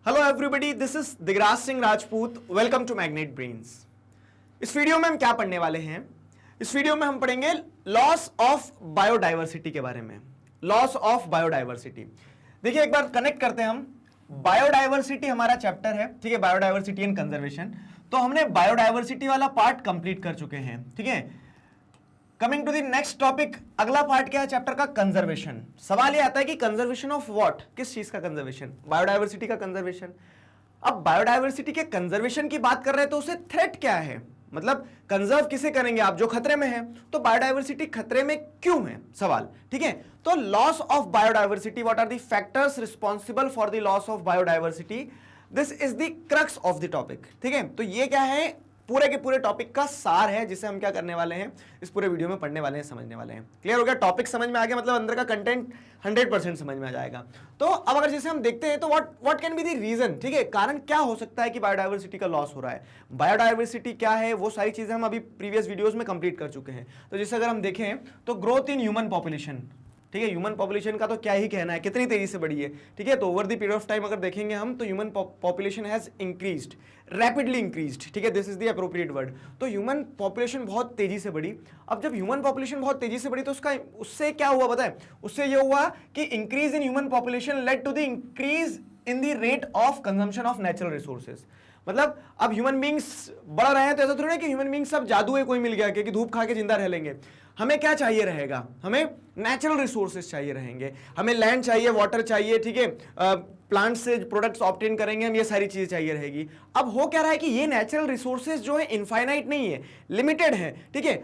Hello everybody, this is Digraj Singh Rajput. Welcome to Magnet Brains. इस video में हम क्या पढ़ने वाले हैं? इस वीडियो में हम पढ़ेंगे लॉस ऑफ बायोडाइवर्सिटी के बारे में। लॉस ऑफ बायोडाइवर्सिटी, देखिए एक बार कनेक्ट करते हैं हम। बायोडाइवर्सिटी हमारा चैप्टर है, ठीक है, बायोडाइवर्सिटी एंड कंजर्वेशन। तो हमने बायोडाइवर्सिटी वाला पार्ट कंप्लीट कर चुके हैं, ठीक है। Coming to the next topic, अगला पार्ट क्या है चैप्टर का? कंजर्वेशन। सवाल ये आता है कि कंजर्वेशन ऑफ व्हाट, किस चीज का कंजर्वेशन? बायोडाइवर्सिटी का कंजर्वेशन। अब बायोडाइवर्सिटी के कंजर्वेशन की बात कर रहे हैं तो उसे थ्रेट क्या है, मतलब कंजर्व किसे करेंगे आप? जो खतरे में है। तो बायोडाइवर्सिटी खतरे में क्यों है, सवाल, ठीक है। तो loss of biodiversity, what are the factors responsible for the loss of biodiversity, this is the crux of the topic, ठीक है। तो ये क्या है? पूरे के पूरे टॉपिक का सार है, जिसे हम क्या करने वाले हैं, इस पूरे वीडियो में पढ़ने वाले हैं, समझने वाले हैं। क्लियर हो गया? टॉपिक समझ में आ गया, मतलब अंदर का कंटेंट 100% समझ में आ जाएगा। तो अब अगर जैसे हम देखते हैं तो what can be the reason, ठीक है, कारण क्या हो सकता है कि बायोडाइवर्सिटी का लॉस हो रहा है। बायोडाइवर्सिटी क्या है, वो सारी चीजें हम अभी प्रीवियस वीडियोज में कंप्लीट कर चुके हैं। तो जैसे अगर हम देखें तो ग्रोथ इन ह्यूमन पॉपुलेशन, ठीक है, ह्यूमन पॉपुलेशन का तो क्या ही कहना है, कितनी तेजी से बढ़ी है, ठीक है। तो over the period of time अगर देखेंगे हम तो human population has increased, rapidly increased, ठीक है, this is the appropriate word. तो ह्यूमन पॉपुलेशन बहुत तेजी से बढ़ी। अब जब ह्यूमन पॉपुलेशन बहुत तेजी से बढ़ी तो उससे क्या हुआ पता है? उससे ये हुआ कि increase in human population led to the increase in the rate of consumption of natural resources. मतलब अब ह्यूमन बींग्स बढ़ रहे हैं तो ऐसा थोड़ी ना कि ह्यूमन बींग्स सब जादू है कोई मिल गया कि धूप खा के जिंदा रह लेंगे। हमें क्या चाहिए रहेगा? हमें नेचुरल रिसोर्सेज चाहिए रहेंगे, हमें लैंड चाहिए, वाटर चाहिए, ठीक है, प्लांट से प्रोडक्ट्स ऑब्टेन करेंगे हम, ये सारी चीजें चाहिए रहेगी। अब हो क्या रहा है कि ये नेचुरल रिसोर्सेज जो है इनफाइनाइट नहीं है, लिमिटेड है, ठीक है।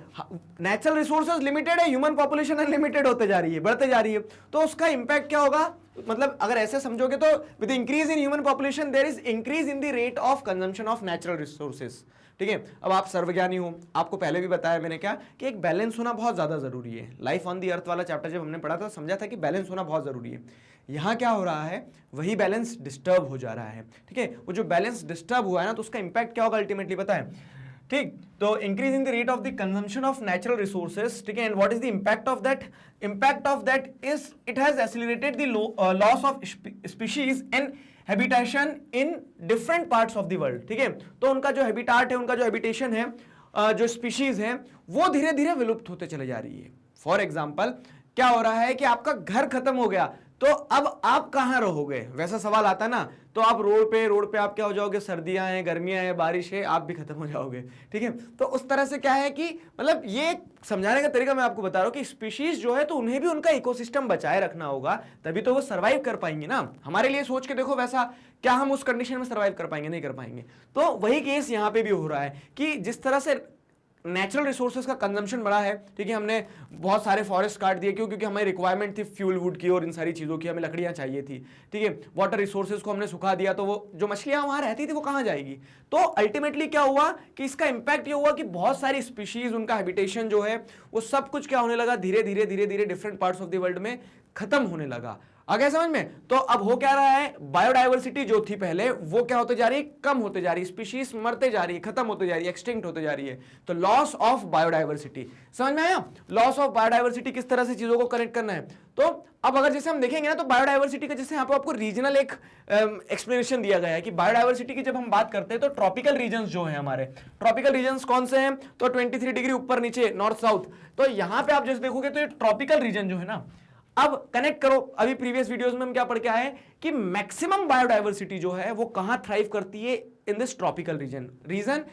नेचुरल रिसोर्सेज लिमिटेड है, ह्यूमन पॉपुलेशन अनलिमिटेड होते जा रही है, बढ़ते जा रही है। तो उसका इंपैक्ट क्या होगा? मतलब अगर ऐसे समझोगे तो with increase in human population there is increase in the rate of consumption of natural resources, ठीक है। अब आप सर्वज्ञानी हो, आपको पहले भी बताया मैंने क्या कि एक बैलेंस होना बहुत ज्यादा जरूरी है। लाइफ ऑन द अर्थ वाला चैप्टर जब हमने पढ़ा था समझा था कि बैलेंस होना बहुत जरूरी है। यहाँ क्या हो रहा है, वही बैलेंस डिस्टर्ब हो जा रहा है, ठीक है। वो जो बैलेंस डिस्टर्ब हुआ है ना, तो उसका इंपैक्ट क्या होगा अल्टीमेटली पता है, ठीक। तो increase in the rate of the consumption of natural resources, ठीक है। And what is the impact of that? Impact of that is it has accelerated the loss of species and habitation in different parts of the world, ठीक है। तो उनका जो habitat है, उनका जो हैबिटेशन है, जो स्पीशीज है, वो धीरे धीरे विलुप्त होते चले जा रही है। फॉर एग्जाम्पल क्या हो रहा है कि आपका घर खत्म हो गया तो अब आप कहां रहोगे? वैसा सवाल आता है ना। तो आप रोड पे आप क्या हो जाओगे? सर्दियां हैं, गर्मियां हैं, बारिश है, आप भी खत्म हो जाओगे, ठीक है। तो उस तरह से क्या है कि मतलब ये समझाने का तरीका मैं आपको बता रहा हूं कि स्पीशीज जो है तो उन्हें भी उनका इकोसिस्टम बचाए रखना होगा, तभी तो वो सर्वाइव कर पाएंगे ना। हमारे लिए सोच के देखो, वैसा क्या हम उस कंडीशन में सर्वाइव कर पाएंगे? नहीं कर पाएंगे। तो वही केस यहां पे भी हो रहा है कि जिस तरह से नेचुरल रिसोर्सेज का कंजम्पशन बढ़ा है, ठीक है, हमने बहुत सारे फॉरेस्ट काट दिए, क्यों? क्योंकि हमारी रिक्वायरमेंट थी फ्यूल वुड की और इन सारी चीज़ों की, हमें लकड़ियाँ चाहिए थी, ठीक है। वाटर रिसोर्सेज को हमने सुखा दिया, तो वो जो मछलियाँ वहाँ रहती थी वो कहाँ जाएगी? तो अल्टीमेटली क्या हुआ कि इसका इंपैक्ट ये हुआ कि बहुत सारी स्पीशीज, उनका हैबिटेशन जो है वो सब कुछ क्या होने लगा, धीरे धीरे different parts of the world में खत्म होने लगा। आ गया समझ में? तो अब हो क्या रहा है, बायोडाइवर्सिटी जो थी पहले वो क्या होते जा रही है? कम होते जा रही है, स्पीशीज मरते जा रही है, खत्म होते जा रही है, एक्सटिंक्ट होते जा रही है। तो लॉस ऑफ बायोडाइवर्सिटी, समझ में आया? लॉस ऑफ बायोडाइवर्सिटी किस तरह से चीजों को कनेक्ट करना है। तो अब अगर जैसे हम देखेंगे ना तो बायोडाइवर्सिटी का जैसे यहाँ पे आपको रीजनल एक एक्सप्लेनेशन दिया गया है कि बायोडाइवर्सिटी की जब हम बात करते हैं तो ट्रॉपिकल रीजन्स जो है हमारे, ट्रॉपिकल रीजन्स कौन से हैं? तो 23 डिग्री ऊपर नीचे, नॉर्थ साउथ। तो यहाँ पे आप जैसे देखोगे तो ये ट्रॉपिकल रीजन जो है ना, अब कनेक्ट करो, अभी प्रीवियस वीडियोस में हम क्या पढ़ के आए कि मैक्सिमम बायोडाइवर्सिटी जो है वो कहां थ्राइव करती है? In this tropical region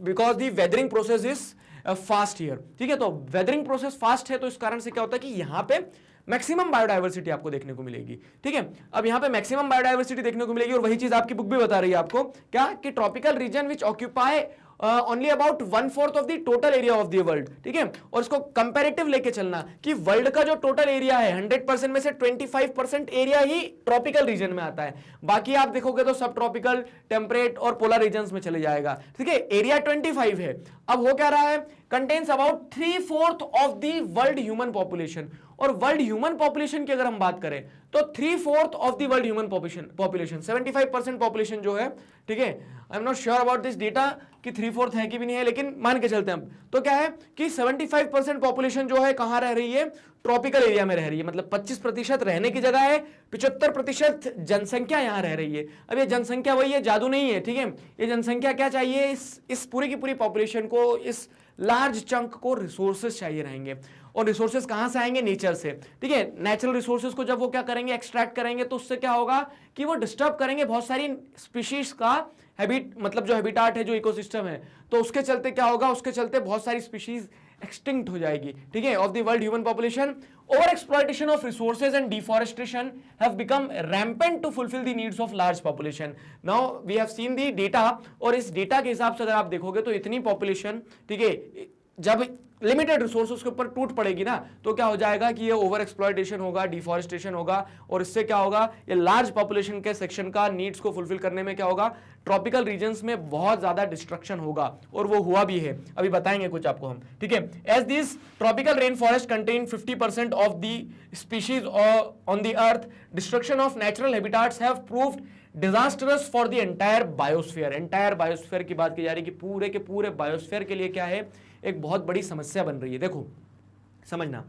because the weathering process is fast here, ठीक है। तो वेदरिंग प्रोसेस फास्ट है तो इस कारण से क्या होता है कि यहां पे मैक्सिमम बायोडाइवर्सिटी आपको देखने को मिलेगी, ठीक है। अब यहां पे मैक्सिमम बायोडाइवर्सिटी देखने को मिलेगी और वही चीज आपकी बुक भी बता रही है आपको क्या कि tropical region which occupy only about 1/4 of the total area of the world, ठीक है। और इसको कंपैरेटिव लेके चलना कि वर्ल्ड का जो टोटल एरिया है 100% में से 25% एरिया ही ट्रॉपिकल रीजन में आता है, बाकी आप देखोगे तो सब ट्रॉपिकल, टेम्परेट और पोलर रीजन्स में चले जाएगा, ठीक है। एरिया 25 है। अब हो क्या रहा है, contains about 3/4 of the world human population और वर्ल्ड ह्यूमन पॉपुलेशन की अगर हम बात करें तो 3/4 of the world human population 75% population जो है, ठीक है, I am not sure about this data कि 3/4 है कि भी नहीं है, लेकिन मान के चलते हैं। तो क्या है कि 75% पॉपुलेशन जो है कहां रह रही है, ट्रॉपिकल एरिया में रह रही है, मतलब 25% रहने की जगह है, 75% जनसंख्या यहां रह रही है। अब ये जनसंख्या वही है, जादू नहीं है, ठीक है। ये जनसंख्या क्या चाहिए, इस पूरी की पूरी पॉपुलेशन को, इस लार्ज चंक को रिसोर्सेज चाहिए रहेंगे, और रिसोर्सेज कहां से आएंगे, नेचर से, ठीक है। नेचुरल रिसोर्सेज को जब वो क्या करेंगे, एक्सट्रैक्ट करेंगे, तो उससे क्या होगा कि वो डिस्टर्ब करेंगे बहुत सारी स्पीशीज का मतलब जो हैबिटाट है, जो इकोसिस्टम है, तो उसके चलते क्या होगा, उसके चलते बहुत सारी स्पीशीज एक्सटिंक्ट हो जाएगी, ठीक है, of the world human population. Over exploitation of resources and deforestation have become rampant to fulfil the needs of large population. Now we have seen the data, और इस डेटा के हिसाब से अगर आप देखोगे तो इतनी पॉपुलेशन, ठीक है, जब लिमिटेड रिसोर्सेज के ऊपर टूट पड़ेगी ना, तो क्या हो जाएगा कि ये ओवर एक्सप्लॉयटेशन होगा, डिफॉरेस्टेशन होगा, और इससे क्या होगा, ये लार्ज पॉपुलेशन के सेक्शन का नीड्स को फुलफिल करने में क्या होगा, ट्रॉपिकल रीजन्स में बहुत ज्यादा डिस्ट्रक्शन होगा, और वो हुआ भी है, अभी बताएंगे कुछ आपको हम, ठीक है। As this tropical rain forest contain 50% of the species on the earth, destruction of natural habitats have proved disastrous for the entire biosphere. Entire biosphere की बात की जा रही है कि पूरे के पूरे बायोस्फीयर के लिए क्या है, एक बहुत बड़ी समस्या बन रही है। देखो समझना,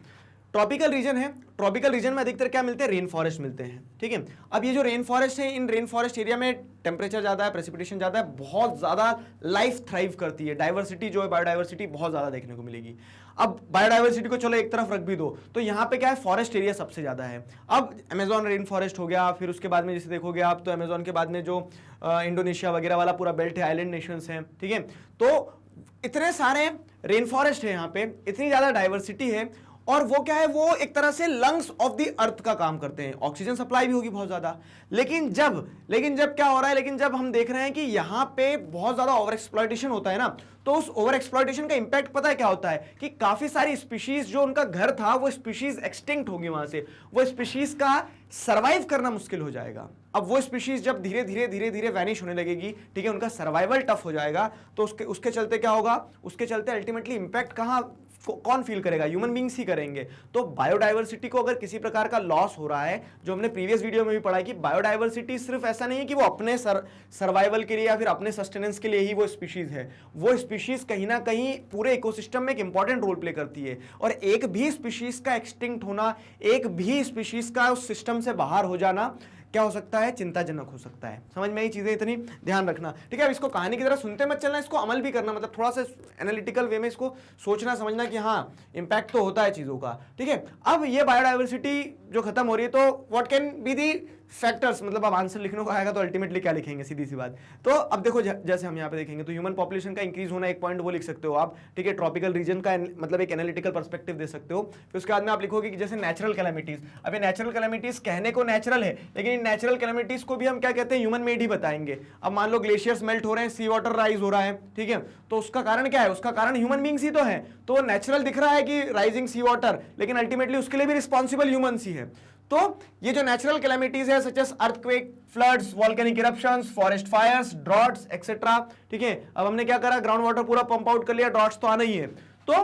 ट्रॉपिकल रीजन है, ट्रॉपिकल रीजन में अधिकतर क्या मिलते हैं, रेन फॉरेस्ट मिलते हैं, ठीक है। अब ये जो रेन फॉरेस्ट है, इन रेन फॉरेस्ट एरिया में टेम्परेचर ज्यादा है, प्रेसिपिटेशन ज्यादा है, बहुत ज्यादा लाइफ थ्राइव करती है, डाइवर्सिटी जो है, बायोडाइवर्सिटी बहुत ज्यादा देखने को मिलेगी। अब बायोडाइवर्सिटी को चलो एक तरफ रख भी दो, तो यहाँ पे क्या है, फॉरेस्ट एरिया सबसे ज्यादा है। अब अमेजॉन रेन फॉरेस्ट हो गया, फिर उसके बाद में जैसे देखोगे आप, तो अमेजॉन के बाद में जो इंडोनेशिया वगैरह वाला पूरा बेल्ट है, आइलैंड नेशंस हैं, ठीक है। तो इतने सारे रेन फॉरेस्ट है यहाँ पे, इतनी ज्यादा डाइवर्सिटी है, और वो क्या है, वो एक तरह से लंग्स ऑफ द अर्थ का काम करते हैं, ऑक्सीजन सप्लाई भी होगी बहुत ज्यादा। लेकिन जब क्या हो रहा है, लेकिन जब हम देख रहे हैं कि यहाँ पे बहुत ज्यादा ओवर एक्सप्लॉयटेशन होता है ना, तो उस ओवर एक्सप्लॉयटेशन का इंपैक्ट पता है क्या होता है, कि काफी सारी स्पीशीज जो उनका घर था, वो स्पीशीज एक्सटिंक्ट होगी वहां से, वो स्पीशीज का सर्वाइव करना मुश्किल हो जाएगा। अब वो स्पीशीज जब धीरे धीरे वैनिश होने लगेगी, ठीक है, उनका सर्वाइवल टफ हो जाएगा, तो उसके चलते क्या होगा, उसके चलते अल्टीमेटली इंपैक्ट कहां कौन फील करेगा, ह्यूमन बींग्स ही करेंगे। तो बायोडाइवर्सिटी को अगर किसी प्रकार का लॉस हो रहा है, जो हमने प्रीवियस वीडियो में भी पढ़ा है कि बायोडाइवर्सिटी सिर्फ ऐसा नहीं है कि वो अपने सर्वाइवल के लिए या फिर अपने सस्टेनेंस के लिए ही वो स्पीशीज है, वो स्पीशीज कहीं ना कहीं पूरे इकोसिस्टम में एक इंपॉर्टेंट रोल प्ले करती है, और एक भी स्पीशीज का एक्सटिंक्ट होना, एक भी स्पीशीज का उस सिस्टम से बाहर हो जाना क्या हो सकता है, चिंताजनक हो सकता है। समझ में ये चीजें, इतनी ध्यान रखना, ठीक है। अब इसको कहानी की तरह सुनते मत चलना, इसको अमल भी करना, मतलब थोड़ा सा एनालिटिकल वे में इसको सोचना समझना कि हाँ इंपैक्ट तो होता है चीजों का, ठीक है। अब ये बायोडाइवर्सिटी जो खत्म हो रही है, तो what can be the factors, मतलब अब आंसर लिखने को आएगा तो अल्टीमेटली क्या लिखेंगे, सीधी सी बात। तो अब देखो जैसे हम यहाँ पे देखेंगे तो ह्यूमन पॉपुलेशन का इंक्रीज होना एक पॉइंट वो लिख सकते हो आप, ठीक है, ट्रॉपिकल रीजन का मतलब एक एनालिटिकल पर्सपेक्टिव दे सकते हो। फिर उसके बाद में आप लिखोगे कि जैसे नेचुरल कैलेमिटीज, अब ये नेचुरल कैलेमिटीज कहने को नेचुरल है, लेकिन इन नेचुरल कैलेमिटीज को भी हम क्या कहते हैं, ह्यूमन मेड ही बताएंगे। अब मान लो ग्लेशियर्स मेल्ट हो रहे हैं, सी वाटर राइज हो रहा है, ठीक है, तो उसका कारण क्या है, उसका कारण ह्यूमन बींग्स ही तो है। तो नेचुरल दिख रहा है कि राइजिंग सी वाटर, लेकिन अल्टीमेटली उसके लिए भी रिस्पॉन्सिबल ह्यूमंस ही है। तो ये जो नेचुरल कैलेमिटीज है, such as earthquake, floods, volcanic eruptions, forest fires, droughts etcetera, ठीक है। अब हमने क्या करा, ग्राउंड वाटर पूरा पंप आउट कर लिया, ड्रॉट्स तो आना ही है। तो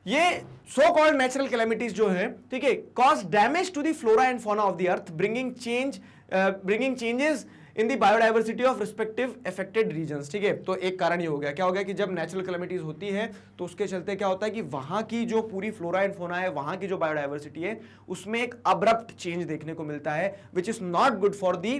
ये सो कॉल्ड नेचुरल कैलेमिटीज जो है, ठीक है, cause damage to the flora and fauna of the earth, bringing changes in the biodiversity of respective affected regions, ठीक है। तो एक कारण ये हो गया, क्या हो गया कि जब नेचुरल कैलेमिटीज होती है तो उसके चलते क्या होता है कि वहां की जो पूरी फ्लोरा एंड फोना है, वहां की जो बायोडाइवर्सिटी है, उसमें एक अब्रप्ट चेंज देखने को मिलता है, which is not good for the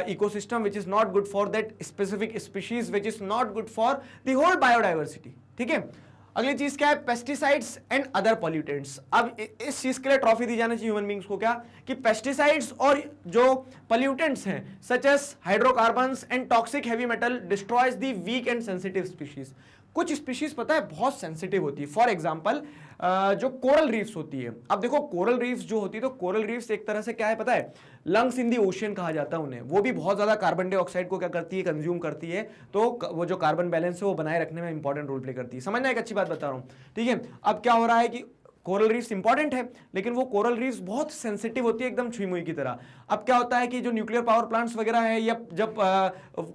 ecosystem, which is not good for that specific species, which is not good for the whole biodiversity, ठीक है। अगली चीज क्या है, पेस्टिसाइड्स एंड अदर पॉल्यूटेंट्स। अब इस चीज के लिए ट्रॉफी दी जानी चाहिए ह्यूमन बींग्स को, क्या कि पेस्टिसाइड्स और जो पॉल्यूटेंट्स हैं such as hydrocarbons and toxic heavy metal destroys the weak and sensitive species. कुछ स्पीशीज पता है बहुत सेंसिटिव होती है, फॉर एग्जांपल जो कोरल रीफ्स होती है। अब देखो कोरल रीफ्स जो होती है, तो कोरल रीफ्स एक तरह से क्या है पता है, लंग्स इन दी ओशियन कहा जाता है उन्हें। वो भी बहुत ज्यादा कार्बन डाइऑक्साइड को क्या करती है, कंज्यूम करती है, तो वो जो कार्बन बैलेंस है वो बनाए रखने में इंपॉर्टेंट रोल प्ले करती है। समझना, एक अच्छी बात बता रहा हूं, ठीक है। अब क्या हो रहा है कि कोरल रीफ्स इंपॉर्टेंट है, लेकिन वो कोरल रीफ्स बहुत सेंसिटिव होती है, एकदम छुई मुई की तरह। अब क्या होता है कि जो न्यूक्लियर पावर प्लांट्स वगैरह है, या जब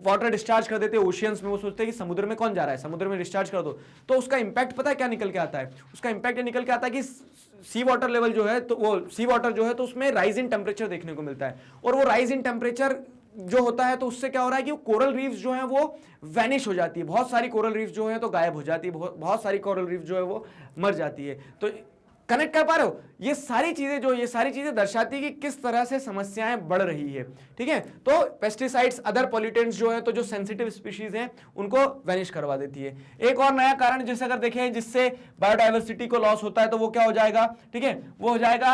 वाटर डिस्चार्ज कर देते हैं ओशियंस में, वो सोचते हैं कि समुद्र में कौन जा रहा है, समुद्र में डिस्चार्ज कर दो, तो उसका इंपैक्ट पता है क्या निकल के आता है? उसका इंपैक्ट निकल के आता है कि सी वाटर लेवल जो है, तो वो सी वाटर जो है तो उसमें राइज इन टेम्परेचर देखने को मिलता है, और वो राइज इन टेम्परेचर जो होता है तो उससे क्या हो रहा है कि कोरल रीफ्स जो है वो वैनिश हो जाती है, बहुत सारी कोरल रीफ्स जो है तो गायब हो जाती है, बहुत सारी कोरल रीफ्स जो है वो मर जाती है। तो कनेक्ट कर पा रहे हो? ये सारी चीजें दर्शाती है कि किस तरह से समस्याएं बढ़ रही है, ठीक है। तो पेस्टिसाइड्स, अदर पॉल्यूटेंट्स जो है तो जो सेंसिटिव स्पीशीज हैं उनको वैनिश करवा देती है। एक और नया कारण जिसे अगर देखें जिससे बायोडाइवर्सिटी को लॉस होता है तो वो क्या हो जाएगा, ठीक है, वो हो जाएगा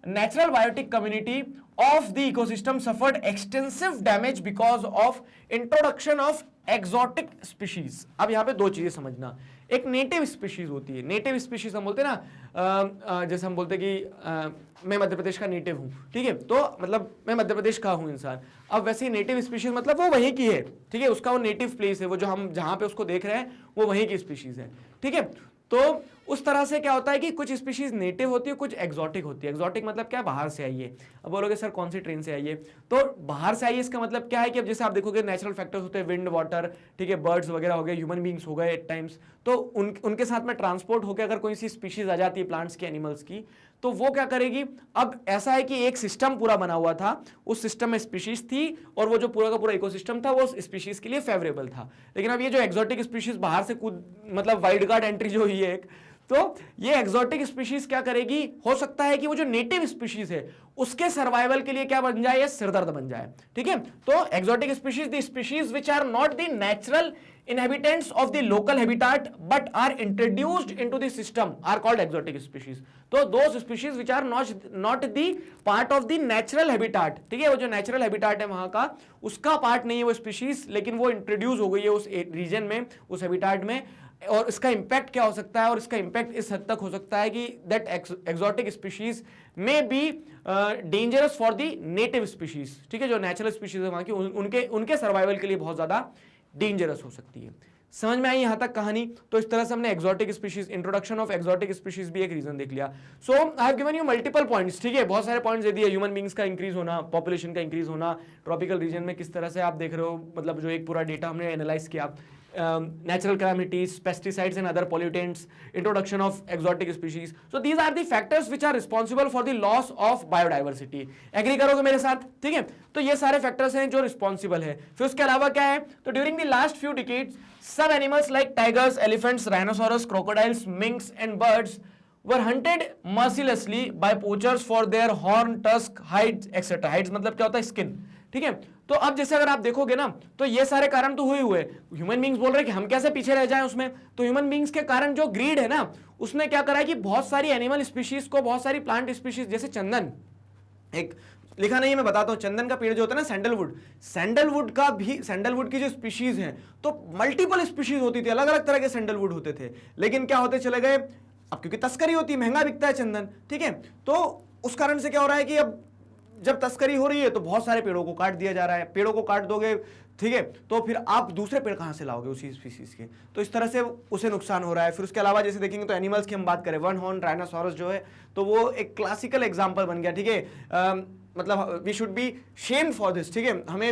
natural biotic community of the ecosystem suffered extensive damage because of introduction of exotic species। अब यहाँ पे दो चीजें समझना, एक नेटिव स्पीशीज होती है, नेटिव स्पीशीज हम बोलते हैं ना, जैसे हम बोलते हैं कि मैं मध्य प्रदेश का नेटिव हूँ, ठीक है, तो मतलब मैं मध्य प्रदेश का हूँ इंसान। अब वैसे ही नेटिव स्पीशीज मतलब वो वहीं की है, ठीक है, उसका वो नेटिव प्लेस है, वो जो हम जहाँ पे उसको देख रहे हैं वो वहीं की स्पीशीज है, ठीक है। तो उस तरह से क्या होता है कि कुछ स्पीशीज नेटिव होती है, कुछ एक्सोटिक होती है। एक्सोटिक मतलब क्या, बाहर से आई है। अब बोलोगे सर कौन सी ट्रेन से आई है, तो बाहर से आई है इसका मतलब क्या है कि अब जैसे आप देखोगे नेचुरल फैक्टर्स होते हैं, विंड, वाटर, ठीक है, बर्ड्स वगैरह हो गए, ह्यूमन बींग्स हो गए एट टाइम्स, तो उनके साथ में ट्रांसपोर्ट होकर अगर कोई सी स्पीशीज आ जाती है प्लांट्स की, एनिमल्स की, तो वो क्या करेगी। अब ऐसा है कि एक सिस्टम पूरा बना हुआ था, उस सिस्टम में स्पीशीज थी, और वो जो पूरा का पूरा इकोसिस्टम था वो स्पीशीज के लिए फेवरेबल था। लेकिन अब ये जो एक्सोटिक स्पीशीज बाहर से मतलब वाइल्ड कार्ड एंट्री जो हुई है एक, तो ये एक्सोटिक स्पीशीज क्या करेगी, हो सकता है कि वो जो नेटिव स्पीशीज है उसके सर्वाइवल के लिए क्या बन जाए, ये सिरदर्द बन जाए, ठीक है। तो exotic species, the species which are not the natural inhabitants of the local habitat but are introduced into the system are called exotic species। तो those species which are not the part of the natural habitat, ठीक है, वो जो natural habitat है वहां का उसका part नहीं है वो स्पीशीज, लेकिन वो इंट्रोड्यूस हो गई है उस रीजन में, उस हैबिटाट में, और इसका इंपैक्ट क्या हो सकता है, और इसका इंपैक्ट इस हद तक हो सकता है कि that exotic species may be dangerous for the native species, ठीक है, जो नेचुरल स्पीशीज है वहां की, उनके सर्वाइवल के लिए बहुत ज्यादा डेंजरस हो सकती है। समझ में आई यहां तक कहानी? तो इस तरह से हमने exotic species, introduction of exotic species भी एक रीजन देख लिया। So I have given you multiple points, ठीक है, बहुत सारे पॉइंट्स दे दिए, ह्यूमन बींग्स का इंक्रीज होना, पॉपुलेशन का इंक्रीज होना, ट्रॉपिकल रीजन में किस तरह से आप देख रहे हो, मतलब जो एक पूरा डेटा हमने एनालाइज किया, natural calamities, pesticides and other pollutants, introduction of exotic species. So these are the factors which are responsible for the loss of biodiversity. Agree करोगे मेरे साथ, ठीक है? तो ये सारे फैक्टर्स हैं जो रिस्पॉन्सिबल है। फिर उसके अलावा क्या है, तो during the last few decades some animals like tigers, elephants, rhinoceros, crocodiles, minks and birds were hunted mercilessly by poachers for their horn, tusk, hides etc. hides मतलब क्या होता है, स्किन, ठीक है। तो अब जैसे अगर आप देखोगे ना, तो ये सारे कारण तो हुए ह्यूमन बींग्स बोल रहे हैं कि हम कैसे पीछे रह जाएं उसमें, तो ह्यूमन बींग्स के कारण जो ग्रीड है ना, उसने क्या करा है कि बहुत सारी एनिमल स्पीशीज को, बहुत सारी प्लांट स्पीशीज, जैसे चंदन, एक लिखा नहीं है, मैं बताता हूं, चंदन का पेड़ जो होता है ना, सैंडलवुड की जो स्पीशीज हैं, तो मल्टीपल स्पीशीज होती थी, अलग अलग तरह के सैंडलवुड होते थे, लेकिन क्या होते चले गए, अब क्योंकि तस्करी होती है, महंगा बिकता है चंदन, ठीक है, तो उस कारण से क्या हो रहा है कि अब जब तस्करी हो रही है तो बहुत सारे पेड़ों को काट दिया जा रहा है। पेड़ों को काट दोगे, ठीक है, तो फिर आप दूसरे पेड़ कहां से लाओगे उसी स्पीसीज के, तो इस तरह से उसे नुकसान हो रहा है। फिर उसके अलावा जैसे देखेंगे तो एनिमल्स की हम बात करें, वन हॉर्न राइनोसोरस जो है, तो वो एक क्लासिकल एग्जांपल बन गया, ठीक है, मतलब we should be shamed for this, ठीक है, हमें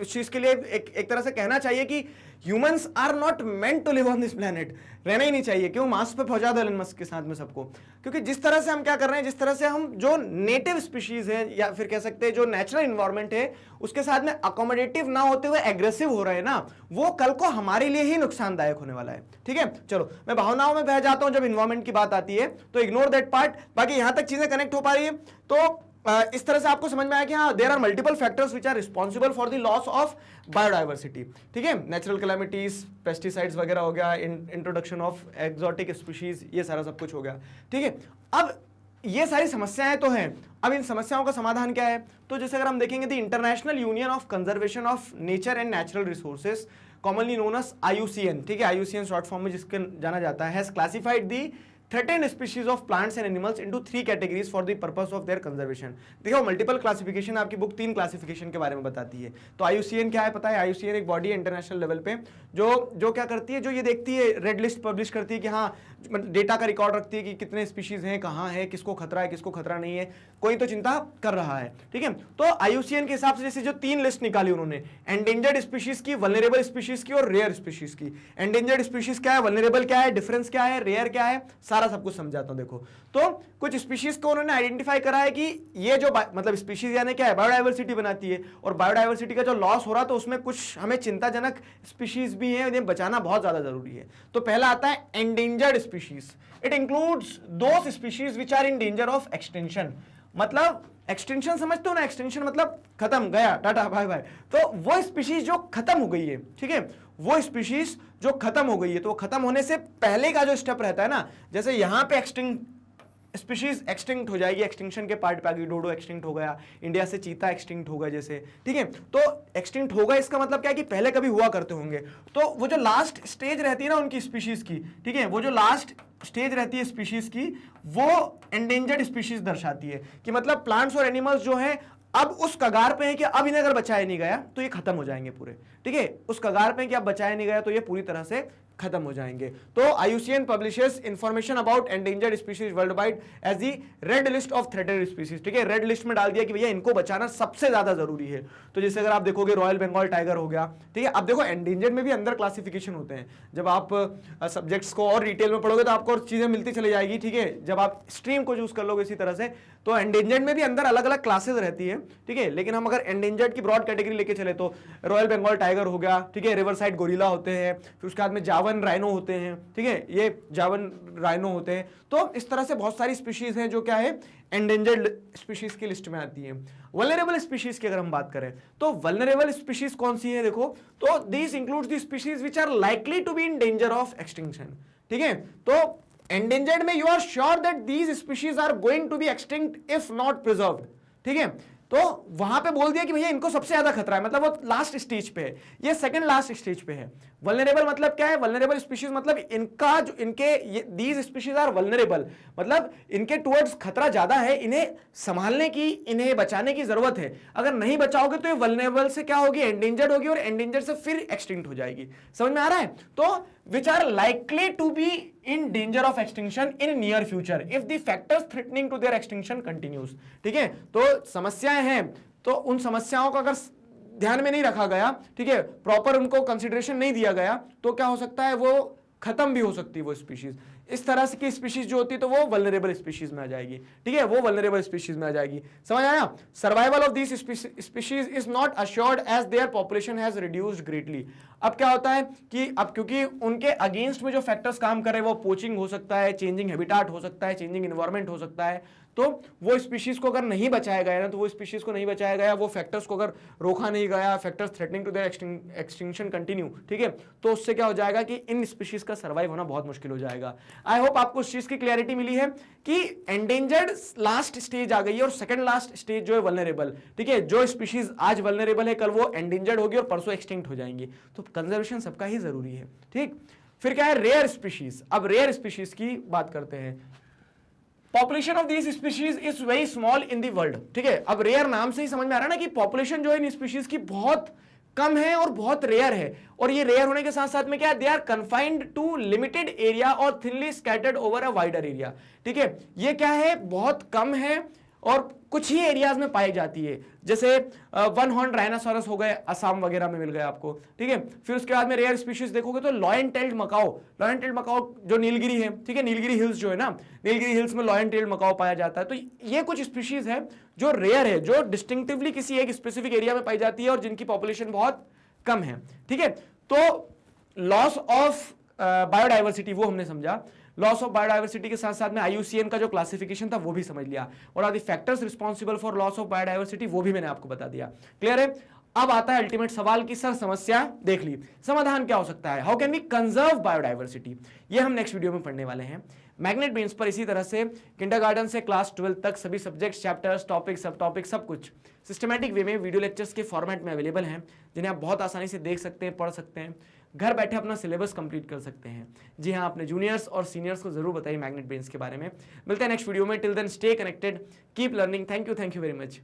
इस चीज के लिए एक तरह से कहना चाहिए कि humans are not meant to live on this planet, रहना ही नहीं चाहिए। क्यों? मार्स पे पहुंचा दो एलन मस्क के साथ में सबको, क्योंकि जिस तरह से हम क्या कर रहे हैं, जिस तरह से हम जो नेटिव स्पीशीज है, या फिर कह सकते हैं जो नेचुरल इन्वायरमेंट है, उसके साथ में अकोमोडेटिव ना होते हुए एग्रेसिव हो रहे हैं ना, वो कल को हमारे लिए ही नुकसानदायक होने वाला है, ठीक है। चलो मैं भावनाओं में बह जाता हूं जब इन्वायरमेंट की बात आती है, तो इग्नोर दैट पार्ट। बाकी यहां तक चीजें कनेक्ट हो पा रही है, तो इस तरह से आपको समझ में आया कि हाँ, there are multiple factors which are responsible for the loss of biodiversity, ठीक है, नेचुरल कैलामिटीज, पेस्टिसाइड्स वगैरह हो गया, इंट्रोडक्शन ऑफ एक्सोटिक स्पीशीज, ये सारा सब कुछ हो गया, ठीक है। अब ये सारी समस्याएं तो हैं, अब इन समस्याओं का समाधान क्या है, तो जैसे अगर हम देखेंगे the International Union of Conservation of Nature and Natural Resources, commonly known as IUCN, ठीक है, IUCN शॉर्ट फॉर्म में जिसके जाना जाता है, has classified the threatened species of plants and animals into 3 categories for the purpose of their conservation। देखो multiple classification, आपकी book 3 classification के बारे में बताती है। तो IUCN क्या है पता है? IUCN एक बॉडी है इंटरनेशनल लेवल पे जो क्या करती है, जो ये देखती है, रेड लिस्ट पब्लिश करती है कि हाँ डेटा का रिकॉर्ड रखती है कि कितने स्पीशीज हैं, कहाँ है, किसको खतरा है, किसको खतरा नहीं है, कोई तो चिंता कर रहा है। ठीक है, तो IUCN के हिसाब से जैसे जो 3 लिस्ट निकाली उन्होंने, एंडेंजर्ड स्पीशीज की, वल्नरेबल स्पीशीज की और रेयर स्पीशीज की। एंडेंजर्ड स्पीशीज क्या है, वल्नरेबल क्या है, डिफरेंस क्या है, रेयर क्या है, सारा सब कुछ समझाता हूं। देखो तो कुछ स्पीशीज को उन्होंने आइडेंटिफाई करा है कि ये जो मतलब स्पीशीज यानी क्या है, बायोडाइवर्सिटी बनाती है, और बायोडाइवर्सिटी का जो लॉस हो रहा है तो उसमें कुछ हमें चिंताजनक स्पीशीज भी हैं, उन्हें बचाना बहुत ज्यादा जरूरी है। तो पहला आता है endangered species. It includes those species which are in danger of extension. मतलब एक्सटेंशन समझते हो ना, एक्सटेंशन मतलब खत्म, गया, टाटा बाय बाय। तो वो स्पीशीज जो खत्म हो गई है, ठीक है, वो स्पीशीज जो खत्म हो गई है, तो खत्म होने से पहले का जो स्टेप रहता है ना, जैसे यहां पे स्पीशीज एक्सटिंक्ट हो जाएगी, एक्सटिंक्शन के पार्ट पे आ गई, डोडो एक्सटिंक्ट हो गया, इंडिया से चीता एक्सटिंक्ट होगा जैसे, ठीक है। तो एक्सटिंक्ट होगा इसका मतलब क्या है कि पहले कभी हुआ करते होंगे। तो वो जो लास्ट स्टेज रहती है ना उनकी स्पीशीज की, ठीक है, वो जो लास्ट स्टेज रहती है स्पीशीज की, वो एंडेंजर्ड स्पीशीज दर्शाती है कि मतलब प्लांट्स और एनिमल्स जो हैं अब उस कगार पे है कि अब इन्हें अगर बचाया नहीं गया तो ये खत्म हो जाएंगे पूरे, ठीक है, उस कगार पे है कि अब बचाया नहीं गया तो ये पूरी तरह से खत्म हो जाएंगे। तो IUCN publishes information about endangered species world wide as the Red List of threatened species, ठीक है, रेड लिस्ट में डाल दिया कि भैया इनको बचाना सबसे ज्यादा जरूरी है। तो जैसे अगर आप देखोगे रॉयल बंगाल टाइगर हो गया, ठीक है। अब देखो एंडेंजर्ड में भी अंदर क्लासिफिकेशन होते हैं, जब आप सब्जेक्ट्स को और डिटेल में पढ़ोगे तो आपको और चीजें मिलती चली जाएगी, ठीक है, जब आप स्ट्रीम को चूज कर लोगे इसी तरह से। तो एंडेंजर्ड में भी अंदर अलग अलग क्लासेस रहती है, ठीक है, लेकिन हम अगर एंडेंजर्ड की ब्रॉड कैटेगरी लेके चले तो रॉयल बंगाल टाइगर हो गया, ठीक है, रिवर साइड गोरिल्ला होते हैं, फिर उसके बाद में जावन राइनो होते हैं, ठीक है, ये जावन राइनो होते हैं। तो इस तरह से बहुत सारी स्पीशीज हैं जो क्या है एंडेंजर्ड स्पीशीज की लिस्ट में आती है। वल्नरेबल स्पीशीज की अगर हम बात करें तो वल्नरेबल स्पीशीज कौन सी है, देखो तो this includes the species which are likely to be in danger of extinction, ठीक है। तो एंडेंजर्ड में you are sure that these species are going to be extinct if not preserved, ठीक है। तो वहां पे बोल दिया कि भैया इनको सबसे ज्यादा खतरा है, मतलब वो लास्ट स्टेज पे है, ये सेकंड लास्ट स्टेज पे है। वल्नरेबल मतलब क्या है, वल्नरेबल स्पीशीज मतलब इनका जो इनके दीज स्पीशीज आर वल्नरेबल, मतलब इनके टुवर्ड्स खतरा ज्यादा है, इन्हें संभालने की, इन्हें बचाने की जरूरत है। अगर नहीं बचाओगे तो ये वल्नरेबल से क्या होगी, एंडेंजर्ड होगी, और एंडेंजर्ड से फिर एक्सटिंक्ट हो जाएगी। समझ में आ रहा है? तो which are likely to be in danger of extinction in near future if the factors threatening to their extinction continues, ठीक है। तो समस्याएं हैं, तो उन समस्याओं को अगर ध्यान में नहीं रखा गया, ठीक है, प्रॉपर उनको कंसिडरेशन नहीं दिया गया, तो क्या हो सकता है, वो खत्म भी हो सकती है वो स्पीशीज। इस तरह से की स्पीशीज जो होती है तो वो वल्नरेबल स्पीशीज में आ जाएगी, ठीक है, वो वल्नरेबल स्पीशीज में आ जाएगी। समझ आया? Survival of this species is not assured as their population has reduced greatly. अब क्या होता है कि अब क्योंकि उनके अगेंस्ट में जो फैक्टर्स काम कर रहे हैं, वो पोचिंग हो सकता है, चेंजिंग हैबिटाट हो सकता है, चेंजिंग एनवायरनमेंट हो सकता है, तो वो स्पीशीज को अगर नहीं बचाया गया ना, तो वो स्पीशीज को नहीं बचाया गया, वो फैक्टर्स को अगर रोका नहीं गया, factors threatening to their extinction continue, ठीक है, तो उससे क्या हो जाएगा कि इन स्पीशीज का सर्वाइव होना बहुत मुश्किल हो जाएगा। आई होप आपको इस चीज की क्लैरिटी मिली है कि एंडेंजर्ड लास्ट स्टेज आ गई है और सेकंड लास्ट स्टेज जो है वल्नरेबल, ठीक है, जो स्पीशीज आज वल्नरेबल है कल वो एंडेंजर्ड होगी और परसों एक्सटिंक्ट हो जाएंगी। तो कंजर्वेशन सबका ही जरूरी है, ठीक। फिर क्या है, रेयर स्पीशीज। अब रेयर स्पीशीज की बात करते हैं। Population of this species is very small in the world, ठीक है। अब रेयर नाम से ही समझ में आ रहा है ना कि पॉपुलेशन जो है इन स्पीशीज की बहुत कम है और बहुत रेयर है, और ये रेयर होने के साथ साथ में क्या, they are confined to limited area और thinly scattered over a wider area, ठीक है। ये क्या है, बहुत कम है और कुछ ही एरियाज में पाई जाती है, जैसे वन हॉर्न राइनोसोरस हो गए, असम वगैरह में मिल गए आपको, ठीक है। फिर उसके बाद में रेयर स्पीशीज देखोगे तो लॉयन टेल्ड मकाओ जो नीलगिरी है, ठीक है, नीलगिरी हिल्स जो है ना, नीलगिरी हिल्स में लॉयन टेल्ड मकाओ पाया जाता है। तो ये कुछ स्पीशीज है जो रेयर है, जो डिस्टिंक्टिवली किसी एक स्पेसिफिक एरिया में पाई जाती है और जिनकी पॉपुलेशन बहुत कम है, ठीक है। तो लॉस ऑफ बायोडाइवर्सिटी वो हमने समझा, लॉस ऑफ बायोडाइवर्सिटी के साथ साथ में IUCN का जो क्लासिफिकेशन था वो भी समझ लिया, और आदि factors responsible for loss of biodiversity वो भी मैंने आपको बता दिया। क्लियर है? अब आता है अल्टीमेट सवाल की सर समस्या देख ली, समाधान क्या हो सकता है, how can we conserve biodiversity, ये हम नेक्स्ट वीडियो में पढ़ने वाले हैं। मैग्नेट ब्रेन्स पर इसी तरह से किंडरगार्टन से क्लास 12 तक सभी सब्जेक्ट्स, चैप्टर्स, टॉपिक, सब टॉपिक, सब कुछ सिस्टमैटिक वे में वीडियो लेक्चर्स के फॉर्मेट में अवेलेबल हैं, जिन्हें आप बहुत आसानी से देख सकते हैं, पढ़ सकते हैं, घर बैठे अपना सिलेबस कंप्लीट कर सकते हैं। जी हाँ, अपने जूनियर्स और सीनियर्स को जरूर बताइए मैग्नेट ब्रेन्स के बारे में। मिलते हैं नेक्स्ट वीडियो में। Till then stay connected, keep learning. Thank you very much.